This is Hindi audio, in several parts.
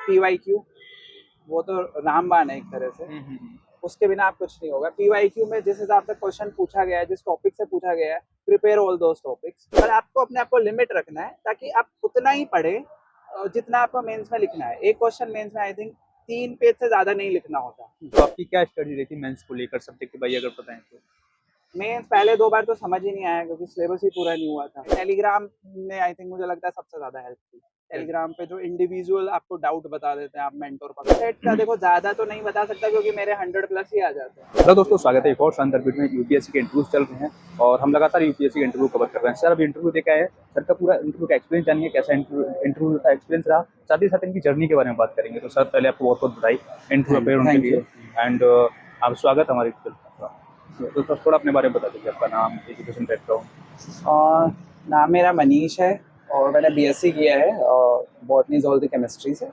पीवाईक्यू, वो तो रामबाण है एक तरह से। उसके बिना आप कुछ नहीं होगा। पीवाईक्यू में जिस हिसाब से क्वेश्चन पूछा गया है, जिस टॉपिक से पूछा गया है, प्रिपेयर ऑल दोस टॉपिक्स। पर आपको अपने आप को लिमिट रखना है ताकि आप उतना ही पढ़े जितना आपको मेंस में लिखना है। एक क्वेश्चन मेंस में आई थिंक 3 पेज से ज्यादा नहीं लिखना होता। तो आपकी क्या स्टडी रही थी मेंस को लेकर सब्जेक्ट भाई, अगर बताएं तो? मेंस पहले 2 बार तो समझ ही नहीं आया क्योंकि सिलेबस ही पूरा नहीं हुआ था। टेलीग्राम ने आई थिंक मुझे लगता है सबसे ज्यादा हेल्प की। टेलीग्राम पे जो इंडिविजुअल आपको डाउट बता देते हैं, आप मेंटोर पकड़ सेट का देखो ज्यादा तो नहीं बता सकता क्योंकि मेरे 100 प्लस ही आ जाते हैं। हेलो दोस्तों, स्वागत है एक और शानदार वीडियो में। यूपीएससी के इंटरव्यूज चल रहे हैं और हम लगातार यूपीएससी के इंटरव्यू कवर कर रहे हैं। सर अभी इंटरव्यू देखा है, सर का पूरा इंटरव्यू का एक्सपीरियंस जानिए, कैसा इंटरव्यू का एक्सपीरियंस रहा, साथ ही साथ इनकी जर्नी के बारे में बात करेंगे। तो सर पहले आपको बहुत बहुत बधाई इंटरव्यू अपेयर होने के लिए एंड आप स्वागत हमारे तो सर थोड़ा अपने बारे में बता दीजिए, आपका नाम, एजुकेशन बैकग्राउंड। नाम मेरा मनीष है और मैंने बीएससी किया है बॉटनी जूलॉजी केमिस्ट्री से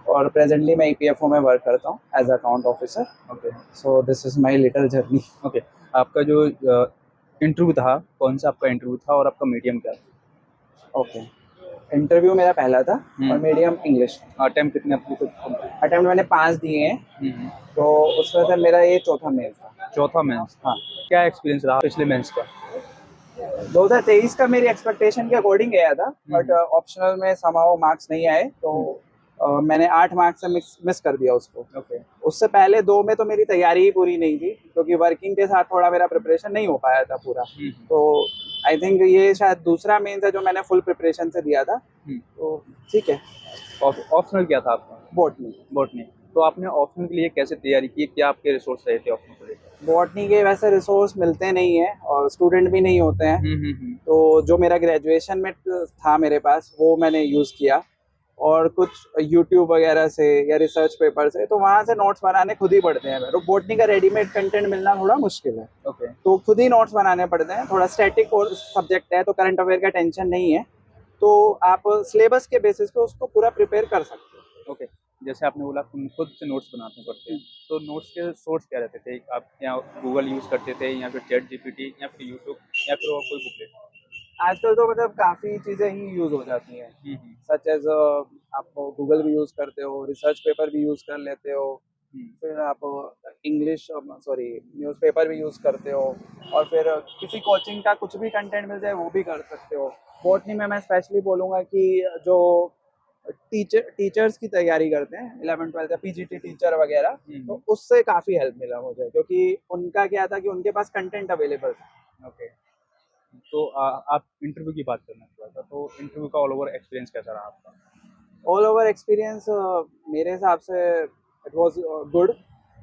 और प्रेजेंटली मैं ईपीएफओ में वर्क करता हूँ as account officer. Okay so this is my little journey. Okay, आपका जो इंटरव्यू था, कौन सा आपका इंटरव्यू था और आपका मीडियम क्या था? ओके, इंटरव्यू मेरा पहला था और मीडियम इंग्लिश। अटेम्प्ट कितने आपके कुछ? अटेम्प्ट मैंने 5 दिए हैं, तो उसमें से मेरा ये चौथा मेल था। चौथा मेंस। हाँ, क्या एक्सपीरियंस रहा पिछले मेंस का? 2023 का मेरी एक्सपेक्टेशन के अकॉर्डिंग गया था बट ऑप्शनल में समाओ मार्क्स नहीं आए तो मैंने 8 मार्क्स से मिस कर दिया उसको। ओके उससे पहले 2 में तो मेरी तैयारी ही पूरी नहीं थी क्योंकि वर्किंग के साथ थोड़ा मेरा प्रिपरेशन नहीं हो पाया था पूरा। तो आई थिंक ये शायद दूसरा मेन था जो मैंने फुल प्रिपरेशन से दिया था। तो ठीक है। ऑप्शनल क्या था आपका? बॉटनी। बॉटनी। तो आपने ऑप्शनल के लिए कैसे तैयारी की, क्या आपके रिसोर्स रहे थे ऑप्शनल को लेकर? बॉटनी के वैसे रिसोर्स मिलते नहीं है और स्टूडेंट भी नहीं होते हैं। तो जो मेरा ग्रेजुएशन में था मेरे पास वो मैंने यूज़ किया और कुछ यूट्यूब वगैरह से या रिसर्च पेपर से, तो वहाँ से नोट्स बनाने खुद ही पड़ते हैं। तो बॉटनी का रेडीमेड कंटेंट मिलना थोड़ा मुश्किल है। ओके तो खुद ही नोट्स बनाने पड़ते हैं। थोड़ा स्टैटिक सब्जेक्ट है तो करंट अफेयर का टेंशन नहीं है, तो आप सिलेबस के बेसिस पे उसको पूरा प्रिपेयर कर सकते हो। ओके, जैसे आपने बोला तुम खुद से नोट्स बनाते पड़ते हैं, तो नोट्स के सोर्स क्या रहते थे? आप या गूगल यूज़ करते थे या फिर चैट जीपीटी या फिर यूट्यूब या फिर और कोई बुकलेट? आजकल तो मतलब काफ़ी चीज़ें ही यूज़ हो जाती हैं, सच एज आप गूगल भी यूज़ करते हो, रिसर्च पेपर भी यूज़ कर लेते हो, फिर आप इंग्लिश सॉरी न्यूज़पेपर भी यूज़ करते हो और फिर किसी कोचिंग का कुछ भी कंटेंट मिल जाए वो भी कर सकते हो। बॉटनी में मैं स्पेशली बोलूँगा कि जो टीचर्स की तैयारी करते हैं 11th-12th या पीजीटी टीचर वगैरह, तो उससे काफ़ी हेल्प मिला मुझे क्योंकि उनका क्या था कि उनके पास कंटेंट अवेलेबल था। ओके, तो आप इंटरव्यू की बात करना चाह रहा था, तो इंटरव्यू का ऑल ओवर एक्सपीरियंस कैसा रहा आपका? ऑल ओवर एक्सपीरियंस मेरे हिसाब से इट वाज गुड।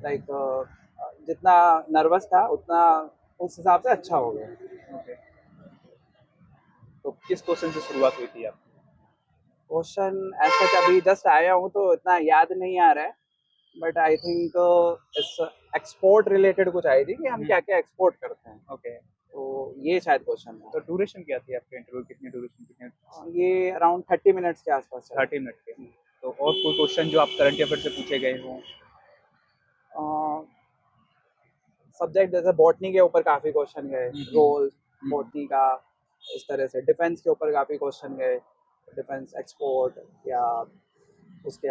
लाइक जितना नर्वस था उतना उस हिसाब से अच्छा हो गया। ओके, तो किस क्वेश्चन से शुरुआत हुई थी आपकी? क्वेश्चन ऐसा अभी जस्ट आया हूँ तो इतना याद नहीं आ रहा है, बट आई थिंक इस एक्सपोर्ट रिलेटेड कुछ आई थी कि हम क्या क्या एक्सपोर्ट करते हैं। ओके, तो ये शायद क्वेश्चन तो था। ड्यूरेशन क्या थी आपके इंटरव्यू, कितनी ड्यूरेशन कितने? ये अराउंड 30 मिनट्स के आसपास चला। 30 मिनट के। तो और कोई क्वेश्चन जो आप करंट अफेयर से पूछे गए हों? सब्जेक्ट जैसे बॉटनी के ऊपर काफ़ी क्वेश्चन गए, रोल बॉटनी का, इस तरह से डिफेंस के ऊपर काफ़ी क्वेश्चन गए, डिफेंस एक्सपोर्ट या उसके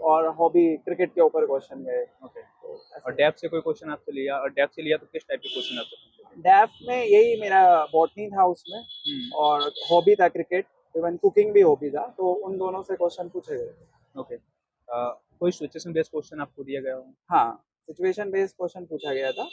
और हॉबी क्रिकेट के ऊपर क्वेश्चन गए। ओके, तो और डेप्थ से कोई क्वेश्चन आपसे लिया, और डेप्थ से लिया तो किस टाइप के क्वेश्चन आपसे पूछे गए? डेफ में यही मेरा बॉटनी था उसमें और हॉबी था क्रिकेट, इवन कुकिंग भी हॉबी था, तो उन दोनों से क्वेश्चन पूछे गए। ओके, कोई सिचुएशन बेस्ड क्वेश्चन आपको दिया गया हो? हाँ, सिचुएशन बेस्ड क्वेश्चन पूछा गया था।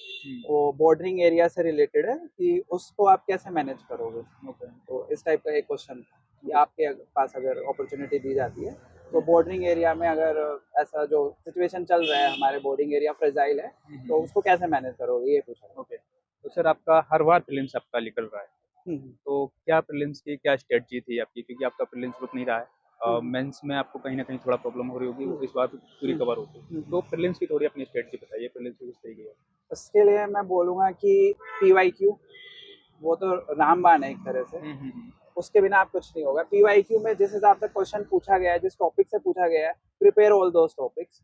वो बॉर्डरिंग एरिया से रिलेटेड है कि उसको आप कैसे मैनेज करोगे। ओके, तो इस टाइप का एक क्वेश्चन था कि आपके पास अगर अपॉर्चुनिटी दी जाती है तो बॉर्डरिंग एरिया में अगर ऐसा जो सिचुएशन चल रहा है, हमारे बॉर्डरिंग एरिया फ्रेजाइल है, तो उसको कैसे मैनेज करोगे, ये पूछा। ओके, तो सर आपका हर बार प्रीलिम्स आपका निकल रहा है, हम्म, तो क्या प्रीलिम्स की क्या स्ट्रेटजी थी आपकी, क्योंकि आपका प्रीलिम्स रुक नहीं रहा है, मेंस में आपको कहीं ना कहीं थोड़ा प्रॉब्लम हो रही होगी, इस बार पूरी कवर होगी, तो प्रीलिम्स की थोड़ी अपनी स्ट्रेटजी बताइए, प्रीलिम्स की किस तरीके है? उसके लिए मैं बोलूँगा कि पीवाईक्यू, वो तो रामबाण है एक तरह से। उसके बिना आप कुछ नहीं होगा। पीवाईक्यू में जिस हिसाब से क्वेश्चन पूछा गया है, जिस टॉपिक से पूछा गया है, प्रिपेयर ऑल दोस टॉपिक्स।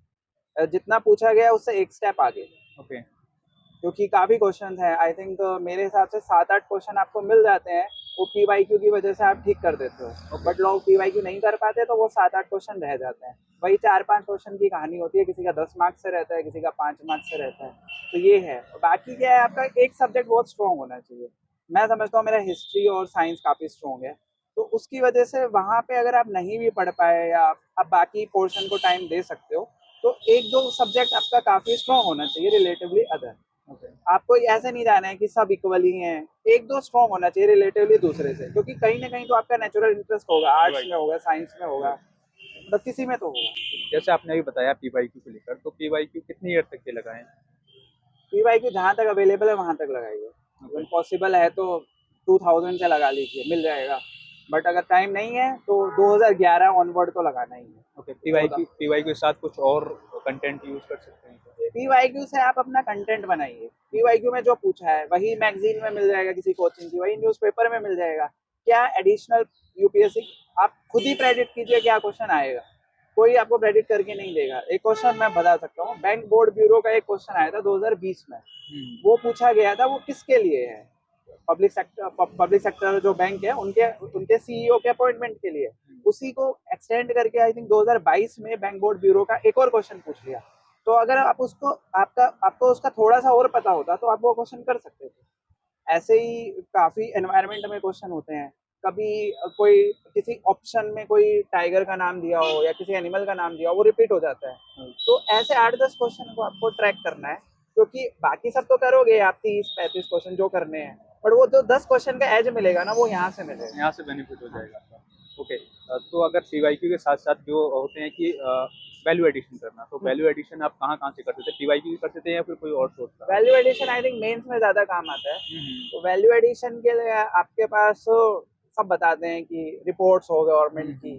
जितना पूछा गया है उससे एक स्टेप आगे, ओके, क्योंकि काफ़ी क्वेश्चन हैं। आई थिंक मेरे हिसाब से 7-8 क्वेश्चन आपको मिल जाते हैं वो PYQ की वजह से आप ठीक कर देते हो, बट लोग PYQ नहीं कर पाते तो वो 7-8 क्वेश्चन रह जाते हैं। वही 4-5 क्वेश्चन की कहानी होती है, किसी का 10 मार्क्स से रहता है, किसी का 5 मार्क्स से रहता है। तो ये है। बाकी क्या है, आपका एक सब्जेक्ट बहुत स्ट्रॉन्ग होना चाहिए। मैं समझता हूँ मेरा हिस्ट्री और साइंस काफ़ी स्ट्रॉन्ग है, तो उसकी वजह से वहाँ पे अगर आप नहीं भी पढ़ पाए या आप बाकी पोर्शन को टाइम दे सकते हो, तो 1-2 सब्जेक्ट आपका काफ़ी स्ट्रॉन्ग होना चाहिए रिलेटिवली अदर। ओके। आपको ऐसे नहीं जाना है कि सब इक्वल ही हैं, 1-2 स्ट्रॉन्ग होना चाहिए रिलेटिवली दूसरे से, क्योंकि कहीं न कहीं तो आपका नेचुरल इंटरेस्ट होगा, आर्ट्स राइट। में होगा, साइंस में होगा, मतलब किसी में तो होगा। जैसे आपने अभी बताया पीवाईक्यू को लेकर, तो पीवाईक्यू कितनी ईयर तक के लगाएँ? PYQ जहाँ तक अवेलेबल है वहाँ तक लगाइए, ओके। अगर पॉसिबल है तो 2000 से लगा लीजिए, मिल जाएगा। बट अगर टाइम नहीं है तो 2011 ऑनवर्ड तो लगाना ही है। ओके, 14 पीवाईक्यू के साथ कुछ और कंटेंट यूज़ कर सकते हैं क्या? PYQ से आप अपना कंटेंट बनाइए। PYQ में जो पूछा है वही मैगजीन में मिल जाएगा किसी कोचिंग की, वही न्यूज़पेपर में मिल जाएगा। क्या एडिशनल यूपीएससी आप खुद ही प्रेडिक्ट कीजिए क्या क्वेश्चन आएगा। कोई आपको प्रेडिक्ट करके नहीं देगा। एक क्वेश्चन मैं बता सकता हूँ, बैंक बोर्ड ब्यूरो का एक क्वेश्चन आया था 2020 में। हुँ। वो पूछा गया था, वो किसके लिए है? पब्लिक सेक्टर जो बैंक है उनके उनके सीईओ के अपॉइंटमेंट के लिए। उसी को एक्सटेंड करके आई थिंक 2022 में बैंक बोर्ड ब्यूरो का एक और क्वेश्चन पूछ लिया। तो अगर आप उसको आपको उसका थोड़ा सा और पता होता तो आप वो क्वेश्चन कर सकते थे। ऐसे ही काफी एनवायरनमेंट में क्वेश्चन होते हैं। कभी कोई किसी ऑप्शन में कोई टाइगर का नाम दिया हो या किसी एनिमल का नाम दिया हो, वो रिपीट हो जाता है। तो ऐसे 8-10 क्वेश्चन को आपको ट्रैक करना है, क्योंकि बाकी सब तो करोगे आप 30-35 क्वेश्चन जो करने हैं, बट वो जो 10 क्वेश्चन का एज मिलेगा ना, वो यहाँ से मिलेगा। यहाँ से बेनिफिट हो जाएगा आपका। ओके, तो अगर पीवाईक्यू के साथ-साथ जो होते हैं कि वैल्यू एडिशन करना, तो वैल्यू एडिशन आप कहाँ-कहाँ से करते थे? पीवाईक्यू से करते थे या फिर कोई और सोर्स था? Value addition I think mains में ज्यादा काम आता है। हुँ, हुँ। तो वैल्यू एडिशन के लिए आपके पास सब बताते हैं कि रिपोर्ट्स हो गवर्नमेंट हुँ, की,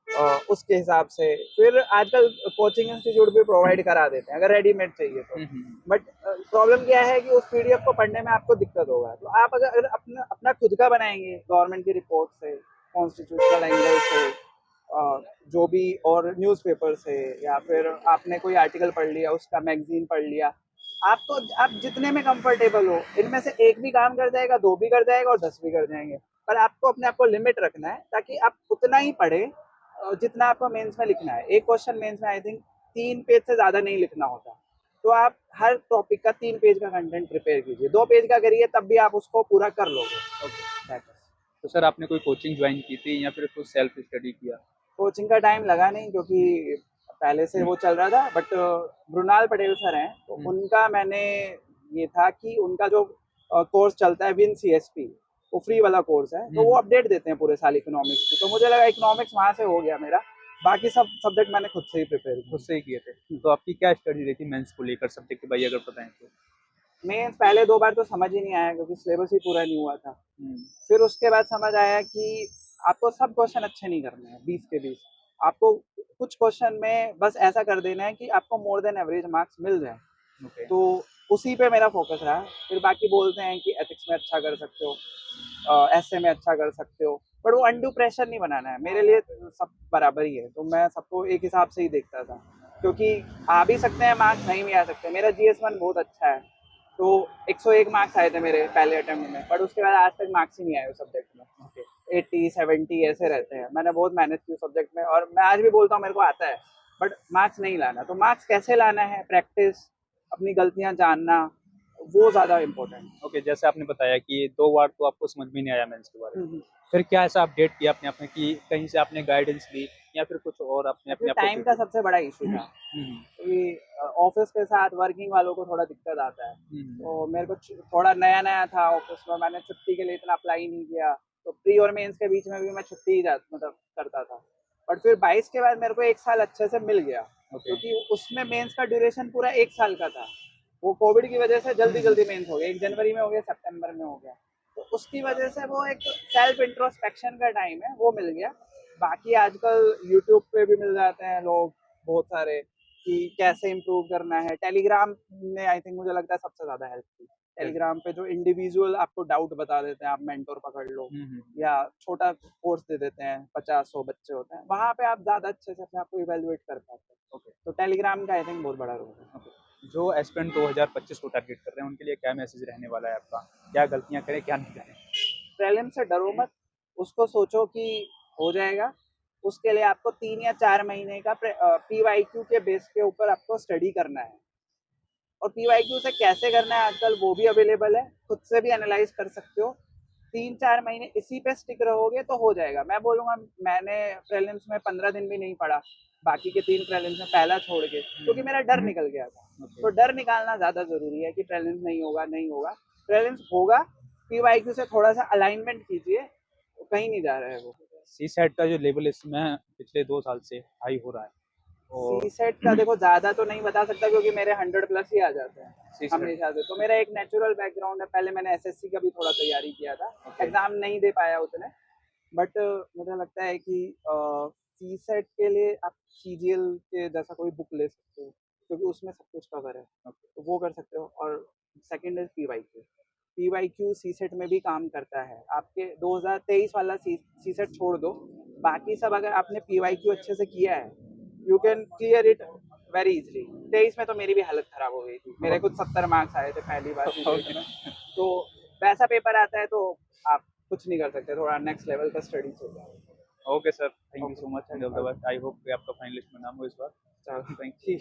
हुँ। उसके हिसाब से फिर आजकल कोचिंग इंस्टीट्यूट भी प्रोवाइड करा देते हैं अगर रेडीमेड चाहिए तो। हुँ, हुँ। बट प्रॉब्लम क्या है कि उस पीडीएफ को पढ़ने में आपको दिक्कत होगा, तो आप अगर अपना अपना खुद का बनाएंगे गवर्नमेंट की रिपोर्ट से, कॉन्स्टिट्यूशनल एंगल से, जो भी और न्यूज़पेपर से, या फिर आपने कोई आर्टिकल पढ़ लिया, उसका मैगजीन पढ़ लिया, आप जितने में कंफर्टेबल हो, इनमें से एक भी काम कर जाएगा, 2 भी कर जाएगा और 10 भी कर जाएंगे। पर आपको अपने आप को लिमिट रखना है ताकि आप उतना ही पढ़ें जितना आपको मेंस में लिखना है। एक क्वेश्चन मेंस में आई थिंक 3 पेज से ज़्यादा नहीं लिखना होता। तो आप हर टॉपिक का 3 पेज का कंटेंट प्रिपेयर कीजिए। 2 पेज का करिए तब भी आप उसको पूरा कर लोगे। ओके। That's it. तो सर आपने कोई कोचिंग जॉइन की थी या फिर खुद सेल्फ स्टडी किया? कोचिंग का टाइम लगा नहीं, क्योंकि पहले से वो चल रहा था, बट मृणाल पटेल सर हैं, तो हुँ, उनका मैंने ये था कि उनका जो कोर्स चलता है विन सीएसपी, वो फ्री वाला कोर्स है, तो हुँ। वो अपडेट देते हैं पूरे साल इकोनॉमिक्स की। तो मुझे लगा इकोनॉमिक्स वहाँ से हो गया मेरा, बाकी सब सब्जेक्ट मैंने खुद से ही प्रिपेयर खुद किए। से ही किए थे। तो आपकी क्या स्टडी रही थी मेंस को लेकर सब्जेक्ट वाइज़ अगर बताएँ तो? मेंस पहले 2 बार तो समझ ही नहीं आया, क्योंकि सिलेबस ही पूरा नहीं हुआ था। हुँ। फिर उसके बाद समझ आया कि आपको सब क्वेश्चन अच्छे नहीं करने हैं 20 के 20। आपको कुछ क्वेश्चन में बस ऐसा कर देना है कि आपको मोर देन एवरेज मार्क्स मिल जाए। ओके। तो उसी पे मेरा फोकस रहा। फिर बाकी बोलते हैं कि एथिक्स में अच्छा कर सकते हो, एसए में अच्छा कर सकते हो, बट वो अनडू प्रेशर नहीं बनाना है। मेरे लिए सब बराबर ही है, तो मैं सबको एक हिसाब से ही देखता था, क्योंकि आ भी सकते हैं मार्क्स, नहीं भी आ सकते। मेरा GS1 बहुत अच्छा है, तो 101 मार्क्स आए थे मेरे पहले अटेम्प्ट में, बट उसके बाद आज तक मार्क्स ही नहीं आए उस सब्जेक्ट में। ओके। 80-70 ऐसे रहते हैं। मैंने बहुत मेहनत की उस सब्जेक्ट में, और मैं आज भी बोलता हूँ मेरे को आता है, बट मार्क्स नहीं लाना। तो मार्क्स कैसे लाना है, प्रैक्टिस, अपनी गलतियाँ जानना, वो ज़्यादा इम्पोर्टेंट ओके, जैसे आपने बताया कि 2 बार तो आपको समझ में नहीं आया मेंस के बारे में। है। फिर क्या ऐसा अपडेट किया अपने आप में कि कहीं से आपने गाइडेंस ली या फिर कुछ और आपने एक्चुअली अपने आप को टाइम का प्रिपेयर सबसे बड़ा इशू था हुँ, कि ऑफिस के साथ वर्किंग वालों को थोड़ा दिक्कत आता है। हुँ, हुँ, तो मेरे को थोड़ा नया नया था ऑफिस में, मैंने छुट्टी के लिए इतना अप्लाई नहीं किया, तो प्री और मेंस के बीच में भी मैं छुट्टी ही मतलब करता था। बट फिर 22 के बाद मेरे को 1 साल अच्छे से मिल गया, ओके। क्योंकि उसमें मेंस का ड्यूरेशन पूरा 1 साल का था। वो कोविड की वजह से जल्दी जल्दी मेंस हो गया, 1 जनवरी में हो गया, सितंबर में हो गया। तो उसकी वजह से वो एक सेल्फ इंट्रोस्पेक्शन का टाइम है, वो मिल गया। बाकी आजकल यूट्यूब पे भी मिल जाते हैं लोग बहुत सारे, कि कैसे इम्प्रूव करना है। टेलीग्राम ने आई थिंक मुझे लगता है सबसे ज़्यादा हेल्प की। टेलीग्राम पे जो इंडिविजुअल आपको डाउट बता देते हैं, आप मेंटोर पकड़ लो, हुँ, हुँ, या छोटा कोर्स दे देते हैं, 50-100 बच्चे होते हैं, वहाँ पे आप ज़्यादा अच्छे से अपने आप को इवेलुएट कर पाते हैं। ओके, तो टेलीग्राम का आई थिंक बहुत बड़ा रोल है। ओके। जो एस्पिरेंट 2025 को टारगेट कर रहे हैं उनके लिए क्या मैसेज रहने वाला है आपका? क्या गलतियाँ करें, क्या नहीं करें? प्रीलिम से डरो मत, उसको सोचो कि हो जाएगा। उसके लिए आपको 3 या 4 महीने का पीवाईक्यू के बेस के ऊपर आपको स्टडी करना है। और पीवाईक्यू से कैसे करना है आजकल वो भी अवेलेबल है, खुद से भी एनालाइज कर सकते हो। 3-4 महीने इसी पे स्टिक रहोगे तो हो जाएगा। मैं बोलूँगा मैंने प्रीलिम्स में 15 दिन भी नहीं पढ़ा, बाकी के 3 प्रीलिम्स में पहला छोड़ के, क्योंकि मेरा डर निकल गया था। तो डर निकालना ज़्यादा ज़रूरी है कि प्रीलिम्स नहीं होगा, नहीं होगा। प्रीलिम्स होगा, पीवाईक्यू से थोड़ा-सा अलाइनमेंट कीजिए, कहीं नहीं जा रहा है वो। सी सेट का जो लेवल इसमें पिछले 2 साल से हाई हो रहा है और सी सेट का देखो ज़्यादा तो नहीं बता सकता क्योंकि मेरे 100 प्लस ही आ जाते हैं सी सेट हमेशा से। तो मेरा एक नेचुरल बैकग्राउंड है, पहले मैंने एसएससी का भी थोड़ा तैयारी किया था, ओके। एग्ज़ाम नहीं दे पाया उतने। बट मुझे लगता है कि सी सेट के लिए आप सीजीएल के जैसा कोई बुक ले सकते हो, क्योंकि उसमें सब कुछ कवर है। तो वो कर सकते हो। और second is PYQ. PYQ CSAT में भी काम करता है। आपके 2023 वाला सी सेट छोड़ दो, बाकी सब अगर आपने पीवाईक्यू अच्छे से किया है, you can clear it very easily. 23 में तो मेरी भी हालत खराब हो गई थी, मेरे कुछ 70 मार्क्स आए थे पहली बार सीसेट में। तो वैसा पेपर आता है तो आप कुछ नहीं कर सकते, थोड़ा नेक्स्ट लेवल का स्टडी चाहिए। Okay sir, thank you okay, so much and all the best. I hope कि आपका फाइनलिस्ट में नाम हो इस बार। चलो थैंक यू।